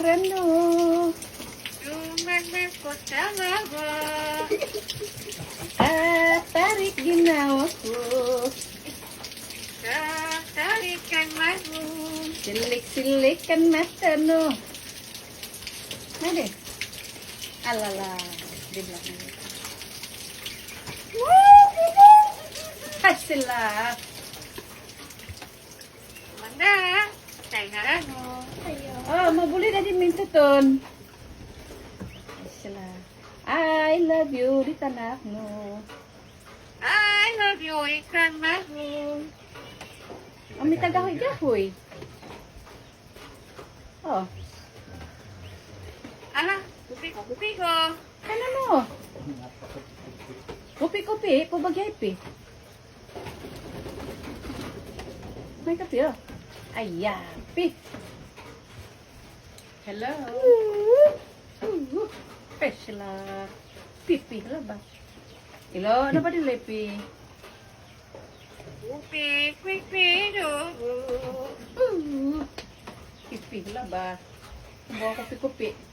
Rano. Lumagmas ko talaga. Tarik ginawa ko. Tarikan mo. Silik-silikan mata no. Nade. Alala. Di belakang. Sila. Manda. Saya mo. Oh, mabuli na din minto ton. Sila. I love you, di tanak mo. I love you, ikan mo. Ang may tagahoy-gahoy. Oh, Ala, kupi ko. ano mo? Kopi-kopi, pabagay pi. May kape oh. Ayan, pi. Hello. Pesla. Pipi, hala ba? Hello, ano ba nila pi? Kupi do. Pipi, hala ba? Bawa kopi-kopi.